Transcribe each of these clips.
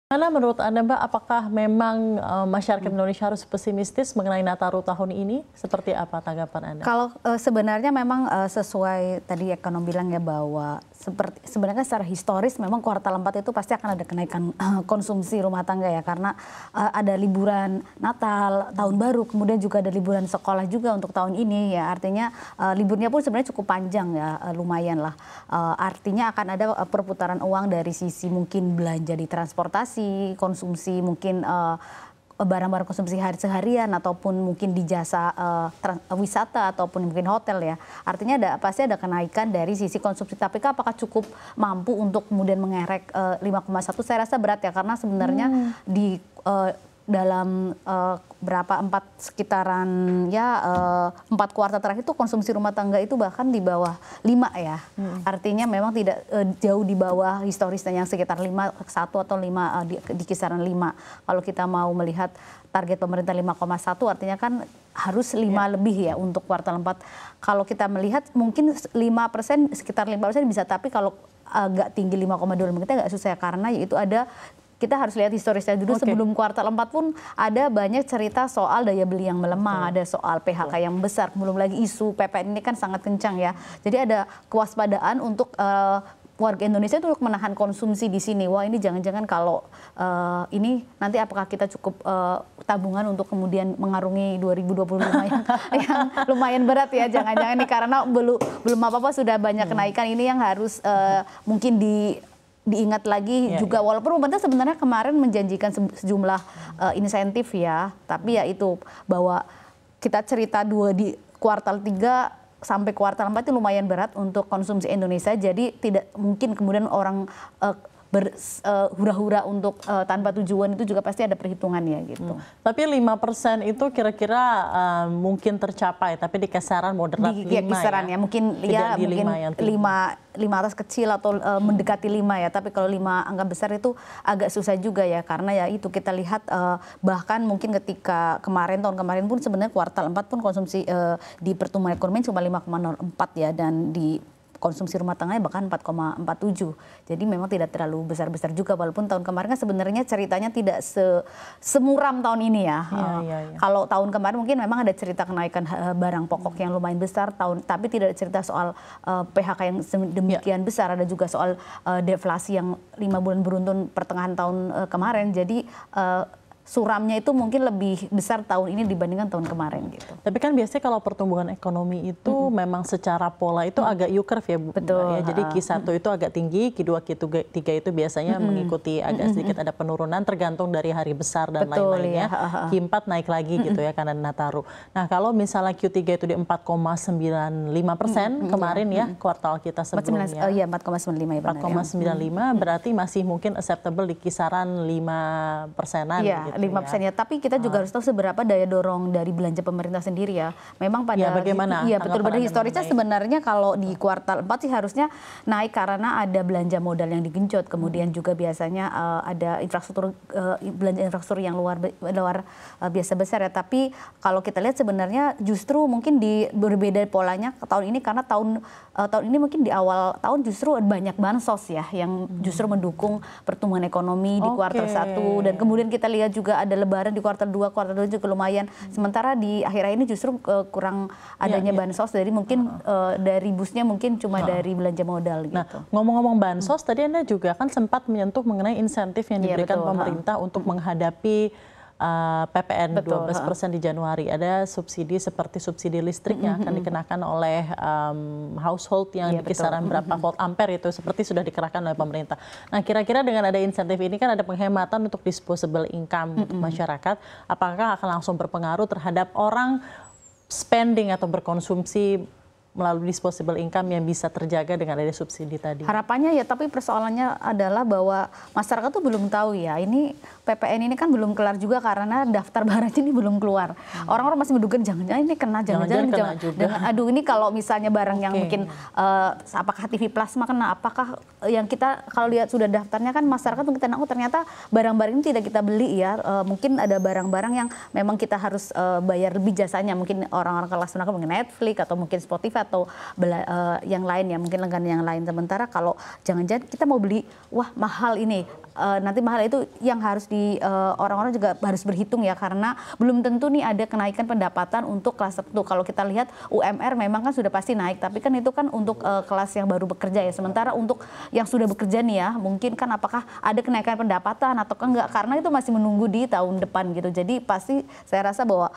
Mana menurut Anda, Mbak, apakah memang masyarakat Indonesia harus pesimistis mengenai Nataru tahun ini? Seperti apa tanggapan Anda? Kalau sebenarnya memang sesuai tadi ekonom bilang ya bahwa sebenarnya secara historis memang kuartal 4 itu pasti akan ada kenaikan konsumsi rumah tangga ya, karena ada liburan Natal, Tahun Baru, kemudian juga ada liburan sekolah juga untuk tahun ini ya. Artinya liburnya pun sebenarnya cukup panjang ya, lumayan lah. Artinya akan ada perputaran uang dari sisi mungkin belanja di transportasi, konsumsi mungkin barang-barang konsumsi seharian ataupun mungkin di jasa wisata ataupun mungkin hotel ya. Artinya pasti ada kenaikan dari sisi konsumsi. Tapi apakah cukup mampu untuk kemudian mengerek 5,1? Saya rasa berat ya, karena sebenarnya di dalam sekitaran ya 4 kuartal terakhir itu konsumsi rumah tangga itu bahkan di bawah 5 ya. Artinya memang tidak jauh di bawah historisnya yang sekitar 1 atau 5 di kisaran 5. Kalau kita mau melihat target pemerintah 5,1 artinya kan harus 5 lebih ya untuk kuartal 4. Kalau kita melihat mungkin 5%, sekitar 5% bisa, tapi kalau agak tinggi 5,2 mungkin agak susah karena yaitu kita harus lihat historisnya dulu. Sebelum kuartal 4 pun ada banyak cerita soal daya beli yang melemah, ada soal PHK yang besar, belum lagi isu PPN ini kan sangat kencang ya. Jadi ada kewaspadaan untuk warga Indonesia itu untuk menahan konsumsi di sini. Wah, ini jangan-jangan kalau ini nanti apakah kita cukup tabungan untuk kemudian mengarungi 2025 yang lumayan berat ya, jangan-jangan nih karena belum apa-apa sudah banyak kenaikan. Ini yang harus mungkin diingat lagi juga, walaupun pemerintah sebenarnya kemarin menjanjikan sejumlah insentif ya, tapi ya itu bahwa kita cerita di kuartal 3 sampai kuartal 4 itu lumayan berat untuk konsumsi Indonesia, jadi tidak mungkin kemudian orang berhura-hura untuk tanpa tujuan, itu juga pasti ada perhitungannya gitu. Tapi 5% itu kira-kira mungkin tercapai, tapi di kisaran moderat 5 kisaran ya, mungkin ya mungkin 5 atas kecil atau mendekati 5 ya, tapi kalau 5 angka besar itu agak susah juga ya, karena ya itu kita lihat bahkan mungkin ketika tahun kemarin pun sebenarnya kuartal 4 pun konsumsi di pertumbuhan ekonomi cuma 5,04 ya, dan di konsumsi rumah tangganya bahkan 4,47. Jadi memang tidak terlalu besar-besar juga, walaupun tahun kemarin kan sebenarnya ceritanya tidak semuram tahun ini ya. Kalau tahun kemarin mungkin memang ada cerita kenaikan barang pokok yang lumayan besar, tapi tidak ada cerita soal PHK yang demikian besar. Ada juga soal deflasi yang 5 bulan beruntun pertengahan tahun kemarin. Jadi suramnya itu mungkin lebih besar tahun ini dibandingkan tahun kemarin gitu. Tapi kan biasanya kalau pertumbuhan ekonomi itu memang secara pola itu agak U-curve ya, Bu. Betul. Ya, jadi Q1 itu agak tinggi, Q2, Q3 itu biasanya mengikuti agak sedikit ada penurunan tergantung dari hari besar dan lain-lainnya. Q4 naik lagi gitu ya karena Nataru. Nah, kalau misalnya Q3 itu di 4,95% kemarin ya kuartal kita sebelumnya. Iya, 4,95 ya benar. 4,95 berarti masih mungkin acceptable di kisaran 5%-an gitu. 5% ya, tapi kita juga harus tahu seberapa daya dorong dari belanja pemerintah sendiri ya. Memang pada bagaimana? Iya, betul, pada historisnya sebenarnya kalau di kuartal 4 sih harusnya naik karena ada belanja modal yang digenjot, kemudian juga biasanya ada belanja infrastruktur yang luar biasa besar ya. Tapi kalau kita lihat sebenarnya justru mungkin berbeda polanya ke tahun ini, karena tahun ini mungkin di awal tahun justru banyak bansos ya yang justru mendukung pertumbuhan ekonomi di kuartal 1, dan kemudian kita lihat juga ada lebaran di kuartal 2 juga lumayan. Sementara di akhir ini justru kurang adanya bansos, jadi mungkin dari busnya mungkin cuma dari belanja modal gitu. Nah, ngomong-ngomong bansos, tadi Anda juga kan sempat menyentuh mengenai insentif yang diberikan pemerintah untuk menghadapi PPN 12% di Januari. Ada subsidi seperti subsidi listrik yang akan dikenakan oleh household yang di kisaran berapa volt ampere itu seperti sudah dikerahkan oleh pemerintah. Nah, kira-kira dengan ada insentif ini kan ada penghematan untuk disposable income untuk masyarakat. Apakah akan langsung berpengaruh terhadap orang spending atau berkonsumsi melalui disposable income yang bisa terjaga dengan ada subsidi tadi? Harapannya ya, tapi persoalannya adalah bahwa masyarakat tuh belum tahu ya, ini PPN ini kan belum kelar juga karena daftar barang ini belum keluar. Orang-orang masih menduga jangan-jangan ini kena, jangan-jangan aduh ini kalau misalnya barang yang mungkin apakah TV plasma kena, apakah yang kita kalau lihat sudah daftarnya kan masyarakat mungkin tenang, oh ternyata barang-barang ini tidak kita beli ya. Mungkin ada barang-barang yang memang kita harus bayar lebih jasanya, mungkin orang-orang kelas menengah mungkin Netflix atau mungkin Spotify atau yang lain ya, mungkin langganan yang lain. Sementara kalau jangan-jangan kita mau beli, wah mahal ini, nanti mahal itu yang harus orang-orang juga harus berhitung ya, karena belum tentu nih ada kenaikan pendapatan untuk kelas tertentu. Kalau kita lihat UMR memang kan sudah pasti naik, tapi kan itu kan untuk kelas yang baru bekerja ya. Sementara untuk yang sudah bekerja nih ya, mungkin kan apakah ada kenaikan pendapatan atau enggak, karena itu masih menunggu di tahun depan gitu. Jadi pasti saya rasa bahwa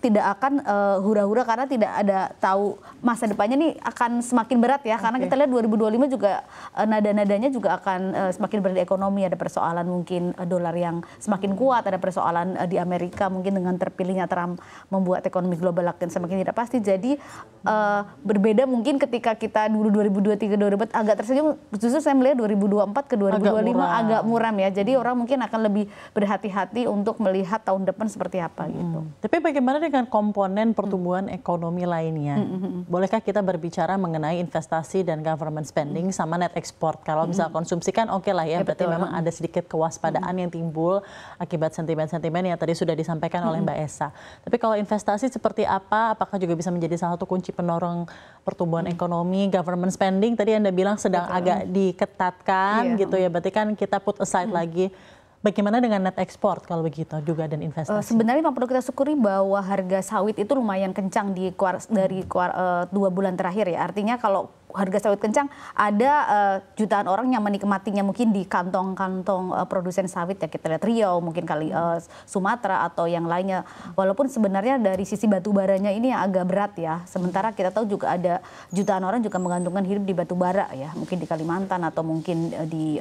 tidak akan hura-hura karena tidak ada tahu masa depannya nih akan semakin berat ya, karena kita lihat 2025 juga nada-nadanya juga akan semakin berat di ekonomi. Ada persoalan mungkin dolar yang semakin kuat, ada persoalan di Amerika mungkin dengan terpilihnya Trump membuat ekonomi global akan semakin tidak pasti. Jadi berbeda mungkin ketika kita dulu 2023 2024 agak tersenyum, justru saya melihat 2024 ke 2025 agak muram ya. Jadi orang mungkin akan lebih berhati-hati untuk melihat tahun depan seperti apa gitu. Tapi bagaimana dengan komponen pertumbuhan ekonomi lainnya? Bolehkah kita berbicara mengenai investasi dan government spending sama net export? Kalau misal konsumsi kan oke lah ya, berarti memang ada sedikit kewaspadaan yang timbul akibat sentimen-sentimen yang tadi sudah disampaikan oleh Mbak Esa. Tapi kalau investasi seperti apa? Apakah juga bisa menjadi salah satu kunci pendorong pertumbuhan ekonomi? Government spending tadi Anda bilang sedang agak diketatkan gitu ya, berarti kan kita put aside lagi. Bagaimana dengan net ekspor kalau begitu juga dan investasi? Sebenarnya memang perlu kita syukuri bahwa harga sawit itu lumayan kencang dari 2 bulan terakhir ya. Artinya kalau harga sawit kencang, ada jutaan orang yang menikmatinya mungkin di kantong-kantong produsen sawit ya, kita lihat Riau, mungkin kali Sumatera atau yang lainnya. Walaupun sebenarnya dari sisi batu baranya ini yang agak berat ya. Sementara kita tahu juga ada jutaan orang juga menggantungkan hidup di batu bara ya, mungkin di Kalimantan atau mungkin di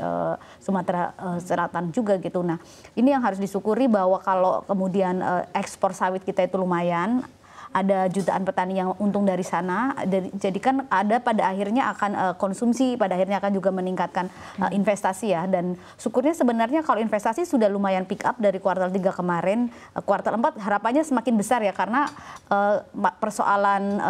Sumatera Selatan juga gitu. Nah, ini yang harus disyukuri bahwa kalau kemudian ekspor sawit kita itu lumayan, ada jutaan petani yang untung dari sana, jadi kan ada pada akhirnya akan konsumsi, pada akhirnya akan juga meningkatkan investasi ya. Dan syukurnya sebenarnya kalau investasi sudah lumayan pick up dari kuartal 3 kemarin, kuartal 4 harapannya semakin besar ya, karena persoalan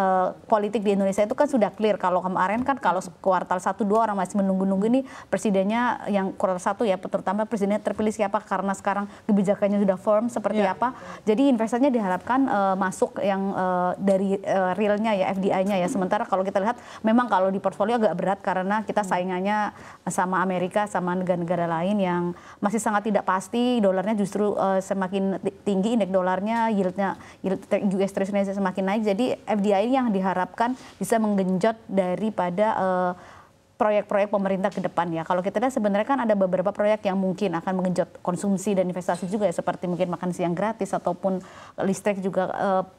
politik di Indonesia itu kan sudah clear. Kalau kemarin kan kalau kuartal 1-2 orang masih menunggu-nunggu ini presidennya yang kuartal 1 ya, terutama presidennya terpilih siapa, karena sekarang kebijakannya sudah firm seperti apa. Jadi investasinya diharapkan masuk yang dari realnya ya, FDI-nya ya. Sementara kalau kita lihat memang kalau di portfolio agak berat karena kita saingannya sama Amerika, sama negara-negara lain yang masih sangat tidak pasti. Dolarnya justru semakin tinggi, indeks dolarnya, yield US Treasury semakin naik. Jadi FDI yang diharapkan bisa menggenjot daripada proyek-proyek pemerintah ke depan ya. Kalau kita lihat sebenarnya kan ada beberapa proyek yang mungkin akan menggenjot konsumsi dan investasi juga ya, seperti mungkin makan siang gratis ataupun listrik juga.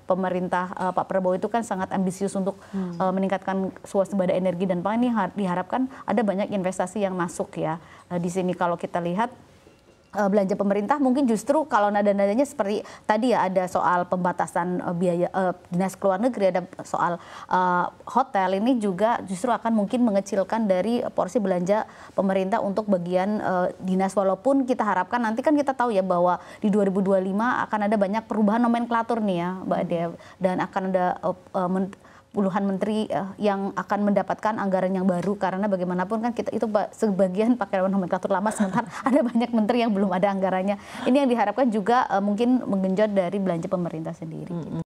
Pemerintah Pak Prabowo itu kan sangat ambisius untuk meningkatkan swasembada energi dan pangan. Ini diharapkan ada banyak investasi yang masuk ya di sini. Kalau kita lihat belanja pemerintah mungkin justru kalau nada-nadanya seperti tadi ya, ada soal pembatasan biaya dinas ke luar negeri, ada soal hotel, ini juga justru akan mungkin mengecilkan dari porsi belanja pemerintah untuk bagian dinas. Walaupun kita harapkan nanti kan kita tahu ya bahwa di 2025 akan ada banyak perubahan nomenklatur nih ya Mbak Dev, dan akan ada puluhan menteri yang akan mendapatkan anggaran yang baru, karena bagaimanapun kan kita itu sebagian pakai nomenklatur lama, sementara ada banyak menteri yang belum ada anggarannya. Ini yang diharapkan juga mungkin menggenjot dari belanja pemerintah sendiri. Gitu.